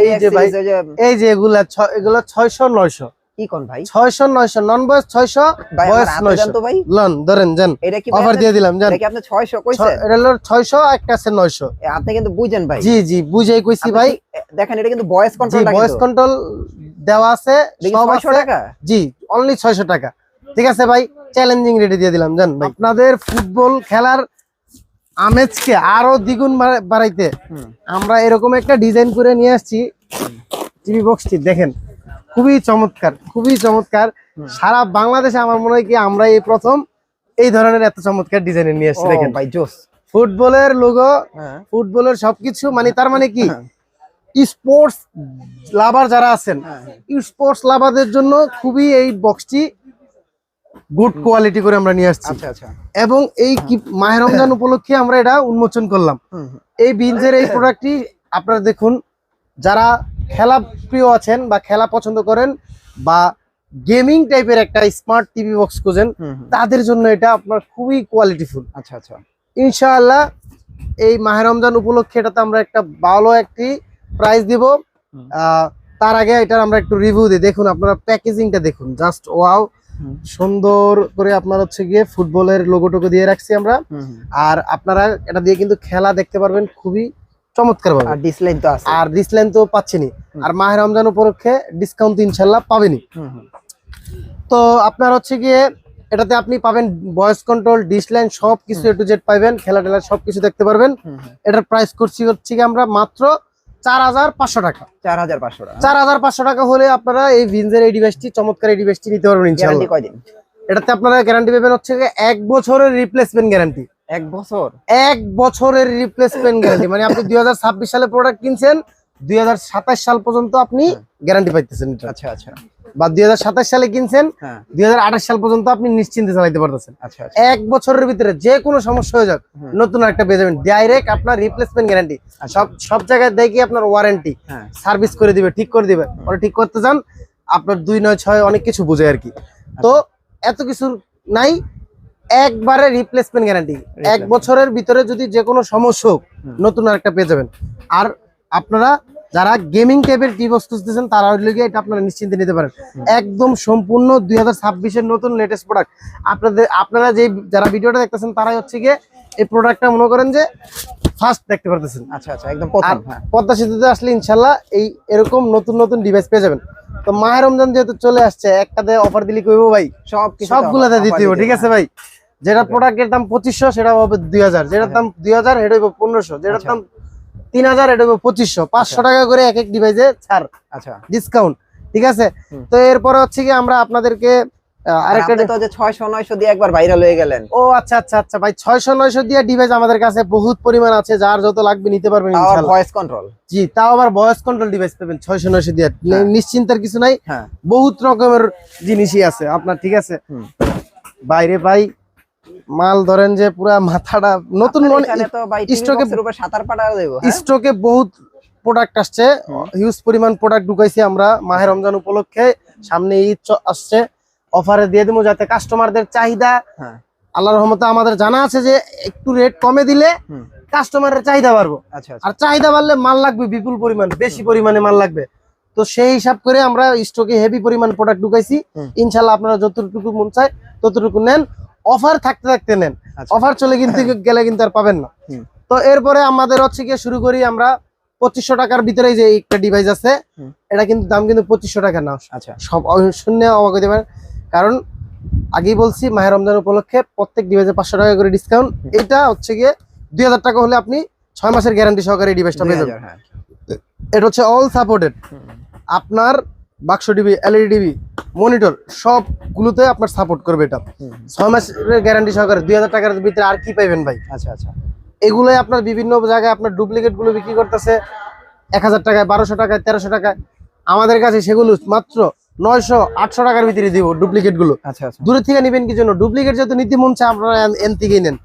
এই যে ভাই এই যে এগুলো 600 900 কি কোন ভাই 600 900 নন বয়স 600 বয়স 900 তো ভাই লন ধরেন জান এটা কি অফার দিয়ে দিলাম জান এটা কি আপনি 600 কইছেন এটা হলো 600 একটা আছে 900 আপনি কিন্তু বুঝেন ভাই জি জি বুঝাই কইছি ভাই দেখেন এটা কিন্তু ভয়েস কন্ট্রোল জি ভয়েস কন্ট্রোল দেওয়া আছে সব আছে 600 টাকা জি অনলি 600 টাকা ঠিক আছে ভাই চ্যালেঞ্জিং রেটে দিয়ে দিলাম জান ভাই আপনাদের ফুটবল খেলার আমেজকে আরো দ্বিগুণ বাড়াইতে আমরা এরকম একটা ডিজাইন করে নিয়ে আসছি টিভি বক্সটি দেখেন খুবই চমৎকার সারা বাংলাদেশে আমার মনে হয় কি আমরা এই প্রথম এই ধরনের এত চমৎকার ডিজাইনের নিয়ে আসছি দেখেন ভাই জোস ফুটবলের লোগো ফুটবলের সবকিছু মানে তার মানে কি স্পোর্টস লাভার যারা আছেন স্পোর্টস লাভারদের জন্য খুবই এই বক্সটি গুড কোয়ালিটি করে আমরা নিয়ে আসছি এবং এই মাহে রমজান উপলক্ষে আমরা এটা উন্মোচন করলাম এই বিনজের এই প্রোডাক্টটি আপনারা দেখুন যারা খেলা প্রিয় আছেন বা খেলা পছন্দ করেন বা গেমিং টাইপের একটা স্মার্ট টিভি বক্স খোঁজেন তাদের জন্য এটা আপনার খুবই কোয়ালিটিফুল ইনশাআল্লাহ এই মাহে রমজান উপলক্ষে এটাতে আমরা একটা ভালো একটি প্রাইস দিব তার আগে এটার আমরা একটু রিভিউ দিই দেখুন আপনারা প্যাকেজিংটা দেখুন জাস্ট ওয়াও সুন্দর করে আপনার হচ্ছে গিয়ে ফুটবলের লোগোটুকু দিয়ে রাখছি আমরা আর আপনারা এটা দিয়ে কিন্তু খেলা দেখতে পারবেন খুবই চমৎকার ভাবে আর ডিসলাইন তো পাচ্ছেনই আর মাহে রমজান উপলক্ষে ডিসকাউন্ট ইনশাআল্লাহ পাবেনই তো আপনার হচ্ছে গিয়ে এটাতে আপনি পাবেন ভয়েস কন্ট্রোল ডিসলাইন সবকিছু এ টু জেড পাবেন খেলা টেলা সবকিছু দেখতে পারবেন এটার প্রাইস করছি হচ্ছে কি আমরা মাত্র 4500 টাকা 4500 টাকা হলে আপনারা এই ভিনজের এই ডিভাইসটি চমৎকার এই ডিভাইসটি নিতে পারবেন ইনশাআল্লাহ এটাতে আপনারা গ্যারান্টি পাবেন হচ্ছে 1 বছরের রিপ্লেসমেন্ট গ্যারান্টি 1 বছরের রিপ্লেসমেন্ট গ্যারান্টি মানে আপনি 2026 সালে প্রোডাক্ট কিনছেন 2027 সাল পর্যন্ত আপনি গ্যারান্টি পাইতেছেন বা 2027 সালে কিনছেন 2028 সাল পর্যন্ত আপনি নিশ্চিন্তে চালাতে পারতেছেন 1 বছরের ভিতরে যে কোনো সমস্যা হয়ে যাক নতুন একটা পেয়ে যাবেন ডাইরেক্ট আপনার রিপ্লেসমেন্ট গ্যারান্টি সব জায়গায় দেখি আপনার ওয়ারেন্টি সার্ভিস করে দিবে ঠিক করে দিবে ওরা ঠিক করতে যান আপনার 296 অনেক কিছু বুঝে আর কি তো এত কিছু নাই একবারে রিপ্লেসমেন্ট গ্যারান্টি 1 বছরের ভিতরে যদি যে কোনো সমস্যা হোক নতুন আরেকটা পেয়ে যাবেন আর আপনারা যারা গেমিং টাইপের টিভি বক্স খুঁজতেছেন তারা এটা আপনারা নিশ্চিন্তে নিতে পারেন একদম সম্পূর্ণ 2026 এর নতুন লেটেস্ট প্রোডাক্ট আপনারা যে যারা ভিডিওটা দেখতেছেন তারাই হচ্ছে গিয়ে এই প্রোডাক্টটা মনে করেন যে ফার্স্ট দেখতে পারতেছেন একদম প্রথম পদ্মা সেতুতে আসলে ইনশাআল্লাহ এই এরকম নতুন ডিভাইস পেয়ে যাবেন তো মাহে রমজান যেহেতু চলে আসছে একটাতে অফার দিলে কইব ভাই সবগুলাতে দিতে হবে ঠিক আছে ভাই যেটা প্রোডাক্টের দাম 2500 সেটা হবে 2000 যেটার দাম 2000 এটা হবে 1500 যেটার দাম 3000 এটা হবে 2500 500 টাকা করে এক ডিভাইসে ছাড় ডিসকাউন্ট ঠিক আছে তো এরপরে হচ্ছে কি আমরা আপনাদেরকে আরেকটা তো যে 600 900 দিয়ে একবার ভাইরাল হয়ে গেলেন ও আচ্ছা ভাই 600 900 দিয়ে ডিভাইস আমাদের কাছে বহুত পরিমাণ আছে যার যত লাগবে নিতে পারবেন ইনশাআল্লাহ ভয়েস কন্ট্রোল জি তাও আবার ভয়েস কন্ট্রোল ডিভাইস পাবেন 600 900 দিয়ে নিশ্চিন্তার কিছু নাই বহুত রকমের জিনিসই আছে আপনার ঠিক আছে বাইরে ভাই মাল ধরেন যে পুরা মাথাটা নতুন স্টকে বহুত প্রোডাক্ট আসছে হিউজ পরিমাণ প্রোডাক্ট ঢুকাইছি আমরা মাহে রমজান উপলক্ষে সামনে ঈদ আসছে অফারে দিয়ে দেবো যাতে কাস্টমারদের চাহিদা আল্লাহর রহমতে আমাদের জানা আছে যে একটু রেট কমে দিলে কাস্টমারের চাহিদা বাড়বো আর চাহিদা বাড়লে মাল লাগবে বিপুল পরিমাণ বেশি পরিমাণে মাল লাগবে তো সেই হিসাব করে আমরা স্টকে হেভি পরিমাণ প্রোডাক্ট ঢুকাইছি ইনশাআল্লাহ আপনারা যতটুকু মন চায় ততটুকু নেন অফার থাকতে নেন অফার চলে কিন্তু গেলে কিন্তু আর পাবেন না তো এরপরে আমাদের হচ্ছে গিয়ে শুরু করি আমরা 2500 টাকার ভিতরে যে একটা ডিভাইস আছে এটা কিন্তু দাম কিন্তু 2500 টাকা না সব শূন্য অবাক হতে পারে কারণ আগেই বলছি মাহে রমজান উপলক্ষে প্রত্যেক ডিভাইসে 500 টাকা করে ডিসকাউন্ট এটা হচ্ছে গিয়ে 2000 টাকা হলে আপনি 6 মাসের গ্যারান্টি সহকারে এই ডিভাইসটা পেয়ে যাবেন এটা হচ্ছে অল সাপোর্টেড আপনার বাক্স টিভি এলইডি টিভি মনিটর সবগুলোতে আপনার সাপোর্ট করবে এটা 6 মাসের গ্যারান্টি সহকারে 2000 টাকার ভিতরে আর কি পাইবেন ভাই এগুলোই আপনার বিভিন্ন জায়গায় আপনার ডুপ্লিকেট গুলো বিক্রি করতেছে 1000 টাকায় 1200 টাকায় 1300 টাকায় আমাদের কাছে সেগুলো মাত্র 900 800 টাকার ভিতরে দিব ডুপ্লিকেট গুলো দূরে থেকে নেবেন কি জন্য ডুপ্লিকেট যেহেতু নীতি মন চায় আপনারা এন থেকেই নেন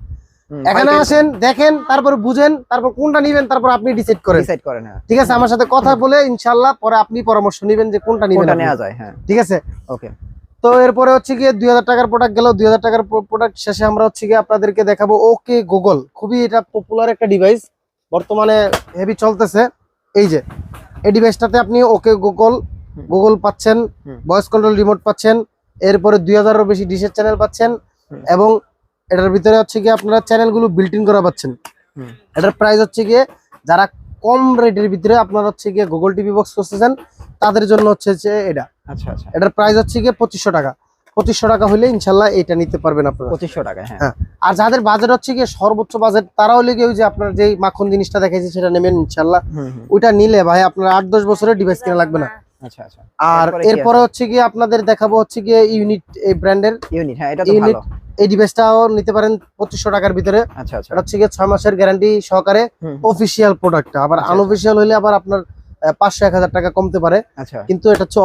এখানে আসেন দেখেন তারপর বুঝেন তারপর কোনটা নিবেন তারপর আপনি ডিসাইড করেন ঠিক আছে আমার সাথে কথা বলে ইনশাআল্লাহ পরে আপনি পরামর্শ নেবেন যে কোনটা নিবেন নেওয়া যায় ঠিক আছে ওকে তো এরপরে হচ্ছে গিয়ে 2000 টাকার প্রোডাক্ট গেল 2000 টাকার প্রোডাক্ট শেষে আমরা হচ্ছে গিয়ে আপনাদেরকে দেখাবো ওকে গুগল খুবই এটা পপুলার একটা ডিভাইস বর্তমানে হেভি চলতেছে এই যে এই ডিভাইসটাতে আপনি ওকে গুগল পাচ্ছেন, হুম। ভয়েস কন্ট্রোল রিমোট পাচ্ছেন, এরপরে 2000-এরও বেশি ডিশের চ্যানেল পাচ্ছেন, হুম। এবং এটার ভিতরে হচ্ছে গিয়ে আপনারা চ্যানেলগুলো বিল্ট ইন করা পাচ্ছেন। হুম। এটার প্রাইস হচ্ছে গিয়ে যারা কম রেটের ভিতরে আপনারা হচ্ছে গিয়ে গুগল টিভি বক্স করতেছেন তাদের জন্য হচ্ছে যে এটা, আচ্ছা আচ্ছা, এটার প্রাইস হচ্ছে গিয়ে 2500 টাকা। 2500 টাকা হলে ইনশাল্লাহ এটা নিতে পারবেন আপনারা। 2500 টাকা। হ্যাঁ, হ্যাঁ, আর যাদের বাজেট হচ্ছে গিয়ে সর্বোচ্চ বাজেট তারা হলে গিয়ে ওই যে আপনার যে মাখন জিনিসটা দেখাইছে সেটা নেবেন ইনশাল্লাহ। হুম হুম, ওইটা নিলে ভাই আপনার 8-10 বছরের ডিভাইস কেনা লাগবে না। আচ্ছা আচ্ছা। আর এরপরে কি এরপরে আছে? হচ্ছে গিয়ে আপনাদের দেখাবো হচ্ছে গিয়ে ইউনিট এই ব্র্যান্ডের ইউনিট, হ্যাঁ এটা তো ইউনিট। ভালো। এই ডিভাইসটাও নিতে পারেন 2500 টাকার ভিতরে। আচ্ছা আচ্ছা। এটা হচ্ছে গিয়ে 6 মাসের গ্যারান্টি সহকারে হুম, অফিসিয়াল প্রোডাক্টটা। আবার আচ্ছা, আনঅফিসিয়াল হলে আবার আপনার 500-1000 টাকা কমতে পারে, আচ্ছা কিন্তু এটা হচ্ছে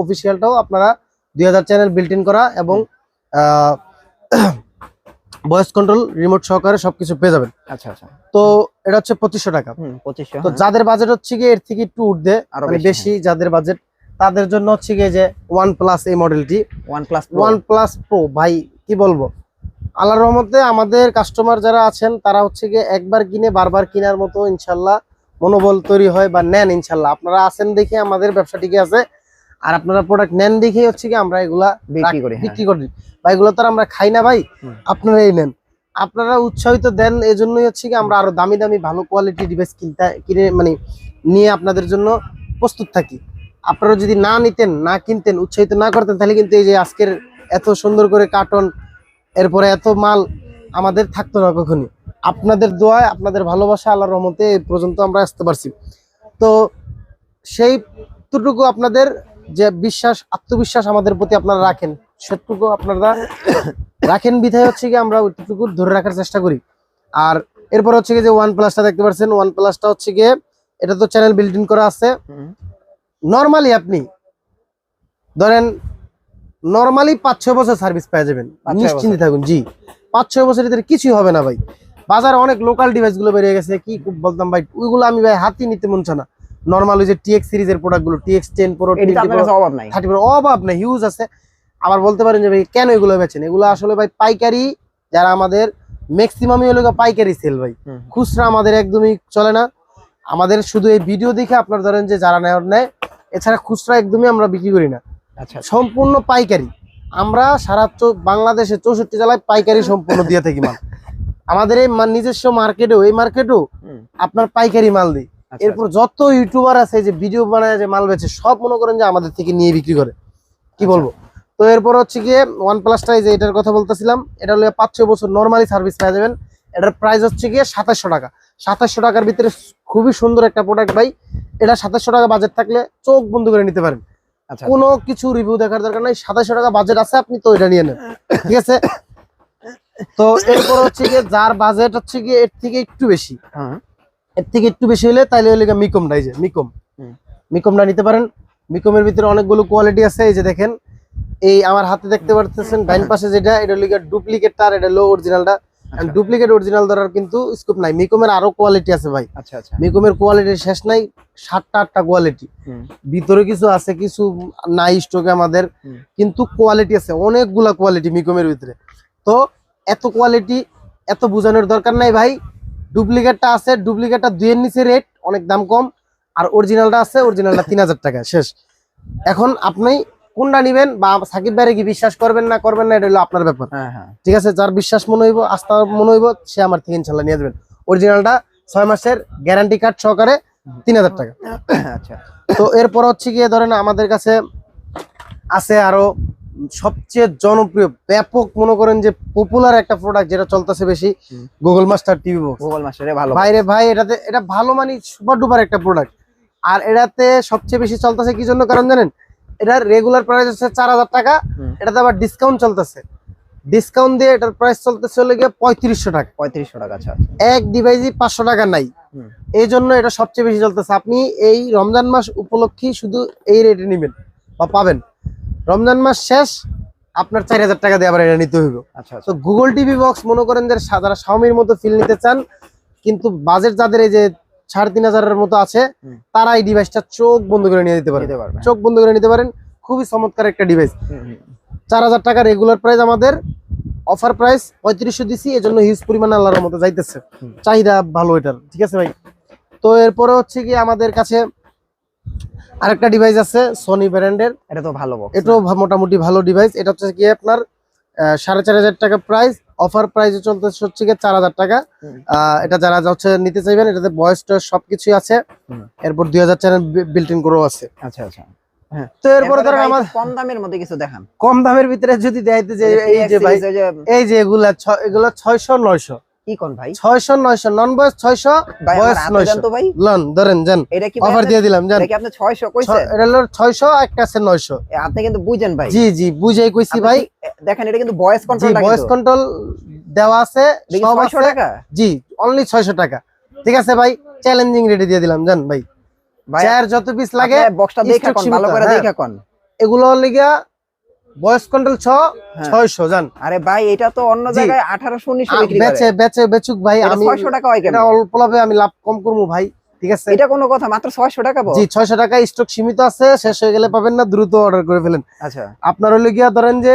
অফিসিয়ালটাও আপনারা 2000 চ্যানেল বিল্ট ইন করা এবং ভয়েস কন্ট্রোল রিমোট সহকারে সবকিছু পেয়ে যাবেন। আচ্ছা আচ্ছা। তো এটা হচ্ছে 2500 টাকা। 2500। তো যাদের বাজেট হচ্ছে গিয়ে এর থেকে একটু উঠবে, আরো মানে বেশি, বেশি যাদের বাজেট তাদের জন্য হচ্ছে গিয়ে যে OnePlus এই মডেলটি, OnePlus Pro। OnePlus Pro ভাই কি বলবো, আল্লাহর রহমতে আমাদের কাস্টমার যারা আছেন তারা হচ্ছে গিয়ে একবার কিনে বারবার কেনার মতো ইনশাল্লাহ মনোবল তৈরি হয় বা নেন ইনশাল্লাহ। আপনারা আছেন দেখে আমাদের ব্যবসা টিকে আছে, আর আপনারা প্রোডাক্ট নেন দেখে হচ্ছে কি আমরা এগুলা বিক্রি করি, হ্যাঁ। বিক্রি করি ভাই। এগুলো তো আর আমরা খাই না ভাই, হুম। আপনারাই নেন, আপনারা উৎসাহিত দেন, এই জন্যই হচ্ছে কি আমরা আরো দামি দামি ভালো কোয়ালিটি ডিভাইস কিনে মানে নিয়ে আপনাদের জন্য প্রস্তুত থাকি। আপনারা যদি না নিতেন, না কিনতেন, উৎসাহিত না করতেন, তাহলে কিন্তু এই যে আজকের এত সুন্দর করে কার্টন, এরপরে এত মাল আমাদের থাকতো না কখনই। আপনাদের দোয়ায়, আপনাদের ভালোবাসা, আল্লাহর রহমতে এই পর্যন্ত আমরা আসতে পারছি। তো সেইটুকু আপনাদের যে বিশ্বাস, আত্মবিশ্বাস আমাদের প্রতি আপনারা রাখেন, সেটুকু আপনারা রাখেন বিধায় হচ্ছে কি আমরা ওইটুকু ধরে রাখার চেষ্টা করি। আর এরপর হচ্ছে কি যে OnePlus-টা দেখতে পাচ্ছেন, OnePlus-টা হচ্ছে গিয়ে এটা তো চ্যানেল বিল্ট ইন করা আছে। হুম। নরমালি আপনি ধরেন নরমালি 5-6 বছর সার্ভিস পেয়ে যাবেন, 5-6 নিশ্চিন্তে থাকুন। জি, 5-6 বছরের ভিতরে কিছুই হবে না ভাই। বাজারে অনেক লোকাল ডিভাইস গুলো বেরিয়ে গেছে, কি খুব বলতাম ভাই, ওইগুলো আমি ভাই হাতই নিতে মন চায় না। নরমাল ওই যে TX সিরিজের প্রোডাক্ট গুলো, TX10 Pro, এটা আপনার কাছে অভাব নাই। 30 Pro, অভাব নাই, হিউজ আছে। আবার বলতে পারেন যে ভাই কেন এগুলো বেচেন, এগুলো আসলে ভাই পাইকারি, যারা আমাদের ম্যাক্সিমামই হলো পাইকারি সেল ভাই, হুম। খুচরা আমাদের একদমই চলে না। আমাদের শুধু এই ভিডিও দেখে আপনার ধরেন যে যারা নেয়, এছাড়া খুচরা একদমই আমরা বিক্রি করি না, আচ্ছা আচ্ছা। সম্পূর্ণ পাইকারি। আমরা সারা বাংলাদেশে 64 জেলায় পাইকারি সম্পূর্ণ দিয়ে থাকি মাল। আমাদের এই নিজস্ব মার্কেটেও, এই মার্কেটেও হুম। আপনার পাইকারি মাল দিই। আচ্ছা, এরপর যত ইউটিউবার আছে যে ভিডিও বানায় যে মাল বেচে, সব মনে করেন যে আমাদের থেকে নিয়ে বিক্রি করে, কি বলবো। তো এরপর হচ্ছে গিয়ে OnePlus-টা, যে এটার কথা বলতেছিলাম, এটা হলো 5-6 বছর নরমালি সার্ভিস পেয়ে যাবেন। এটার প্রাইস হচ্ছে গিয়ে 2700 টাকা। 2700 টাকার ভিতরে খুবই সুন্দর একটা প্রোডাক্ট ভাই। এটা 2700 টাকা বাজেট থাকলে চোখ বন্ধ করে নিতে পারেন, আচ্ছা। কোনো কিছু রিভিউ দেখার দরকার নাই। 2700 টাকা বাজেট আছে, আপনি তো এটা নিয়ে নেন, ঠিক আছে। তো এরপর হচ্ছে গিয়ে যার বাজেট হচ্ছে গিয়ে এর থেকে একটু বেশি, হ্যাঁ। এর থেকে একটু বেশি হলে তাইলে হলে মিকমটা, এই যে হুম। মিকমটা নিতে পারেন। মিকমের ভিতরে অনেকগুলো কোয়ালিটি আছে, এই যে দেখেন, এই আমার হাতে দেখতে পারতেছেন ডাইন পাশে যেটা, এটা হলো ডুপ্লিকেটটা আর এটা হলো অরিজিনালটা। আচ্ছা। ডুপ্লিকেট অরিজিনাল ধরার কিন্তু স্কোপ নাই। মিকমের আরো কোয়ালিটি আছে ভাই, আচ্ছা আচ্ছা। মিকমের কোয়ালিটির শেষ নাই, 7টা-8টা কোয়ালিটি। হুম। ভিতরে কিছু আছে, কিছু নাই স্টকে আমাদের, হুম। কিন্তু কোয়ালিটি আছে অনেকগুলা কোয়ালিটি মিকমের ভিতরে। তো এত কোয়ালিটি এত বোঝানোর দরকার নাই ভাই। ডুপ্লিকেটটা আছে, ডুপ্লিকেটটা 2-এর নিচে রেট, অনেক দাম কম। আর অরিজিনালটা আছে, অরিজিনালটা 3000 টাকা শেষ। এখন আপনি কোনটা নিবেন, বা সাকিব ভাইরে কি বিশ্বাস করবেন না করবেন না, এটা হলো আপনার ব্যাপার। হ্যাঁ হ্যাঁ। ঠিক আছে, যার বিশ্বাস মনে হইব, আস্থা মনে হইব, সে আমার থেকে ইনশাল্লাহ নিয়ে যাবেন। অরিজিনালটা 6 মাসের গ্যারান্টি কার্ড সহকারে 3000 টাকা। আচ্ছা। তো এরপর হচ্ছে গিয়ে ধরেন আমাদের কাছে আছে আরো সবচেয়ে জনপ্রিয়, ব্যাপক মনে করেন যে পপুলার একটা প্রোডাক্ট যেটা চলতেছে বেশি, হুম। Google master TV box. Google মাস্টারে ভালো। ভাইরে ভাই, এটা ভালো মানে সুপার ডুপার একটা প্রোডাক্ট। আর এটাতে সবচেয়ে বেশি চলতেছে কি জন্য, কারণ জানেন, এটার রেগুলার প্রাইস হচ্ছে 4000 টাকা, হুম। এটাতে আবার ডিসকাউন্ট চলতেছে। ডিসকাউন্ট দিয়ে এটার প্রাইস চলতেছে হলে গিয়ে 3500 টাকা। 3500 টাকা। আচ্ছা। এক ডিভাইসই 500 টাকা নাই, হুম। এই জন্য এটা সবচেয়ে বেশি চলতেছে। আপনি এই রমজান মাস উপলক্ষে শুধু এই রেটে নেবেন বা পাবেন, রমজান মাস শেষ আপনার 4000 টাকা দিয়ে আবার এটা নিতে হইব। আচ্ছা তো আচ্ছা। গুগল টিভি বক্স মনে করেন যে যারা শাওমির মতো ফিল নিতে চান, কিন্তু বাজেট যাদের এই যে 3500 মতো আছে, হুম। তারা এই ডিভাইসটা চোখ বন্ধ করে নিয়ে দিতে পারেন, নিতে পারবে। চোখ বন্ধ করে নিতে পারেন। খুবই চমৎকার একটা ডিভাইস। হুম হুম। 4000 টাকা রেগুলার প্রাইস, আমাদের অফার প্রাইস 3500 দিছি, এজন্য হিউজ পরিমাণে আল্লাহর মতো যাইতেছে, হুম। চাহিদা ভালো এটার, ঠিক আছে ভাই। তো এরপরে হচ্ছে কি আমাদের কাছে আরেকটা ডিভাইস আছে সোনি ব্র্যান্ডের, এটা তো ভালো বক্স। এটাও মোটামুটি ভালো ডিভাইস। এটা হচ্ছে কি আপনার 4,500 টাকা প্রাইস, অফার প্রাইসে চলতেছে হচ্ছে কি 4,000 টাকা। এটা যারা হচ্ছে নিতে চাইবেন, এটাতে ভয়েস টয়েস সবকিছুই আছে। এরপর 2000 চ্যানেল বিল্ট ইন করেও আছে। আচ্ছা আচ্ছা, হ্যাঁ। তো এরপরে ধরেন আমার কম দামের মধ্যে কিছু দেখান। কম দামের ভিতরে যদি দেখাইতে যে এই যে ভাই, এই যে এগুলা 600 900 কি কোন ভাই? 600 900 নন বয়েস 600, বয়েস 900 তো ভাই। লন ধরেন জান, এটা কি অফার দিয়ে দিলাম জান। এটা কি আপনি 600 কইছেন? এটা হলো 600, একটা আছে 900। আপনি কিন্তু বুঝেন ভাই। জি জি বুঝাই কইছি ভাই। দেখেন এটা কিন্তু ভয়েস কন্ট্রোল জি, ভয়েস কন্ট্রোল দেওয়া আছে, সব আছে। 600 টাকা? জি, অনলি 600 টাকা। ঠিক আছে ভাই, চ্যালেঞ্জিং রেটে দিয়ে দিলাম জান ভাই। চার যত পিস লাগে বক্সটা দেখা কোন, ভালো করে দেখা কোন। এগুলো লিগা ভয়েস কন্ট্রোল 600 জান। আরে ভাই এটা তো অন্য জায়গায় 1800 1900 বিক্রি করে। বেচুক ভাই, আমি 600 টাকা হয় কেন? এটা অল্প লাভে আমি লাভ কম করবো ভাই। ঠিক আছে, এটা কোনো কথা? মাত্র 600 টাকা বল। জি 600 টাকা, স্টক সীমিত আছে, শেষ হয়ে গেলে পাবেন না, দ্রুত অর্ডার করে ফেলেন। আচ্ছা, আপনার হলো গিয়া ধরেন যে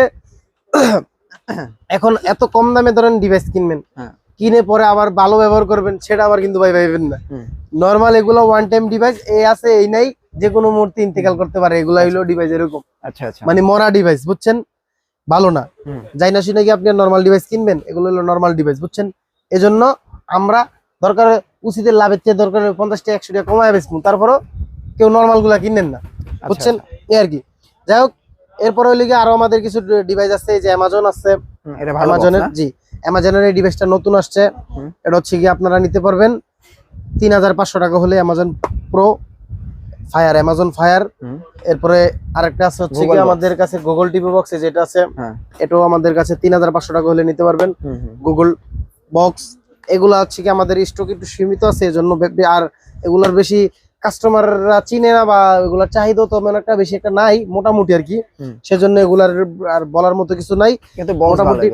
এখন এত কম দামে ধরেন ডিভাইস কিনবেন, কিনে পরে আবার ভালো ব্যবহার করবেন, সেটা আবার কিন্তু ভাই পাইবেন না। নরমাল এগুলো ওয়ান টাইম ডিভাইস, এই আছে এই নাই, যে কোনো মুহূর্তে ইন্তেকাল করতে পারে। এগুলা হইলো ডিভাইস এরকম। আচ্ছা আচ্ছা, মানে মরা ডিভাইস, বুঝছেন, ভালো না। যাই না শুনে কি আপনি নরমাল ডিভাইস কিনবেন, এগুলো হলো নরমাল ডিভাইস, বুঝছেন। এজন্য আমরা দরকার উচিতের লাভের চেয়ে দরকার 50 টাকা 100 টাকা কমায় বেচবো, তারপরও কেউ নরমাল গুলা কিনেন না, বুঝছেন, এই আর কি। যাই হোক, এরপরে হইলে গিয়ে আরো আমাদের কিছু ডিভাইস আছে, এই যে অ্যামাজন আছে, অ্যামাজনের, জি অ্যামাজনের এই ডিভাইসটা নতুন আসছে। এটা হচ্ছে কি আপনারা নিতে পারবেন 3500 টাকা হলে Amazon pro fire, Amazon fire. এরপরে আরেকটা আছে হচ্ছে কি আমাদের কাছে গুগল টিভি বক্স, যেটা আছে এটাও আমাদের কাছে 3500 টাকা হলে নিতে পারবেন গুগল বক্স। এগুলা হচ্ছে কি আমাদের স্টক একটু সীমিত আছে, এজন্য আর এগুলার বেশি কাস্টমাররা চিনে না, বা এগুলার চাহিদা তো মানে একটা বেশি একটা নাই, মোটামুটি আর কি। সেজন্য এগুলার আর বলার মতো কিছু নাই, কিন্তু মোটামুটি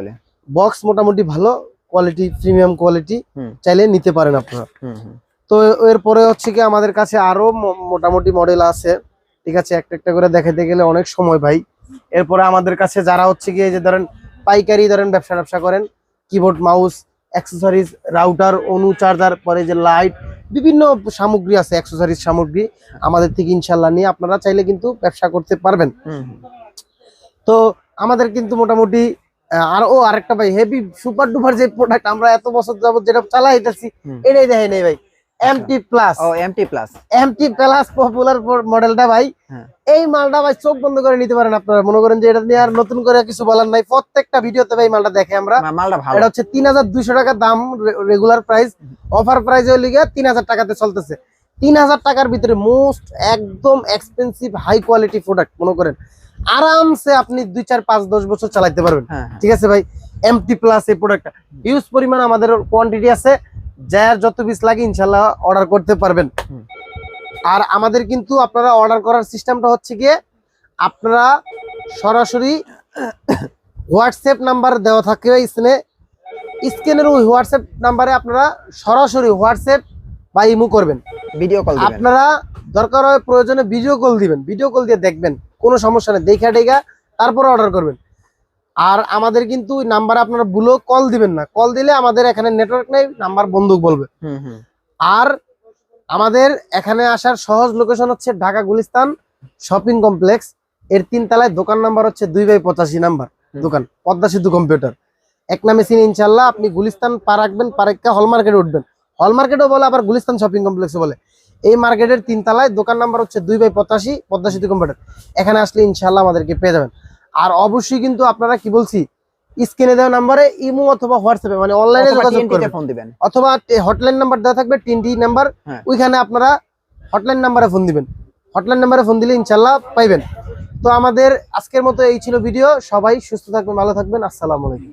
বক্স মোটামুটি ভালো কোয়ালিটি, প্রিমিয়াম কোয়ালিটি, চাইলে নিতে পারেন আপনারা। তো এরপরে হচ্ছে কি আমাদের কাছে আরো মোটামুটি মডেল আছে। ঠিক আছে, একটা একটা করে দেখাইতে গেলে অনেক সময় ভাই। এরপরে আমাদের কাছে যারা হচ্ছে কি, যে ধরেন পাইকারি ধরেন ব্যবসা করেন, কিবোর্ড মাউস অ্যাক্সেসরিজ, রাউটার, অনু চার্জার, পরে যে লাইট, বিভিন্ন সামগ্রী আছে, অ্যাক্সেসরিজ সামগ্রী আমাদের থেকে ইনশাল্লাহ নিয়ে আপনারা চাইলে কিন্তু ব্যবসা করতে পারবেন। তো আমাদের কিন্তু মোটামুটি আরেকটা ভাই হেভি সুপার ডুপার যে প্রোডাক্ট আমরা এত বছর যাবত যেটা চালাইতেছি, এটাই দেখেন এই ভাই, এমটি প্লাস। ও এমটি প্লাস পপুলার মডেলটা ভাই। এই মালটা ভাই চোখ বন্ধ করে নিতে পারেন আপনারা। মনে করেন যে এটা নিয়ে আর নতুন করে কিছু বলার নাই, প্রত্যেকটা ভিডিওতে ভাই মালটা দেখে আমরা। এটা হচ্ছে 3200 টাকা দাম, রেগুলার প্রাইস। অফার প্রাইস হলে গিয়ে 3000 টাকাতে চলতেছে। 3000 টাকার ভিতরে মোস্ট একদম এক্সপেন্সিভ হাই কোয়ালিটি প্রোডাক্ট, মনে করেন আরামসে আপনি 2 4 5 10 বছর চালাতে পারবেন। ঠিক আছে ভাই, এমটি প্লাস এই প্রোডাক্টটা ইউজ পরিমাণ আমাদের কোয়ান্টিটি আছে, যার যত পিস লাগে ইনশাল্লাহ অর্ডার করতে পারবেন। আর আমাদের কিন্তু আপনারা অর্ডার করার সিস্টেমটা হচ্ছে গিয়ে, আপনারা সরাসরি হোয়াটসঅ্যাপ নাম্বার দেওয়া থাকে স্ক্রিনের ওই হোয়াটসঅ্যাপ নাম্বারে আপনারা সরাসরি হোয়াটসঅ্যাপ বা ইমো করবেন, ভিডিও কল দিবেন। আপনারা দরকার হয় প্রয়োজনে ভিডিও কল দিবেন, ভিডিও কল দিয়ে দেখবেন, কোনো সমস্যা নেই, দেখা তারপর অর্ডার করবেন। আর আমাদের কিন্তু নাম্বার আপনারা ভুলো কল দিবেন না, কল দিলে আমাদের এখানে নেটওয়ার্ক নেই, নাম্বার বন্ধ বলবে। আর আমাদের এখানে আসার সহজ লোকেশন হচ্ছে ঢাকা গুলিস্তান শপিং কমপ্লেক্স, এর 3 তলায়, দোকান নাম্বার হচ্ছে 2/85 নাম্বার দোকান, পদ্মা সেতু কম্পিউটার, এক নামে চিনি ইনশাল্লাহ। আপনি গুলিস্তান পা রাখবেন, পারেক্কা হল মার্কেটে উঠবেন, হল মার্কেটও বলে, আবার গুলিস্তান শপিং কমপ্লেক্সে বলে। এই মার্কেটের 3 তলায়, দোকান নাম্বার হচ্ছে 2/85 পদ্মা সেতু কম্পিউটার। এখানে আসলে ইনশাল্লাহ আমাদেরকে পেয়ে যাবেন। আর অবশ্যই কিন্তু আপনারা কি বলছি, স্ক্রিনে দেওয়া নাম্বারে ইমো অথবা হোয়াটসঅ্যাপে মানে অনলাইনে যোগাযোগ করবেন, অথবা হটলাইন নাম্বার দেওয়া থাকবে, 3টি নাম্বার, ওইখানে আপনারা হটলাইন নাম্বারে ফোন দিবেন। হটলাইন নাম্বারে ফোন দিলে ইনশাল্লাহ পাইবেন। তো আমাদের আজকের মতো এই ছিল ভিডিও। সবাই সুস্থ থাকবেন, ভালো থাকবেন, আসসালামু আলাইকুম।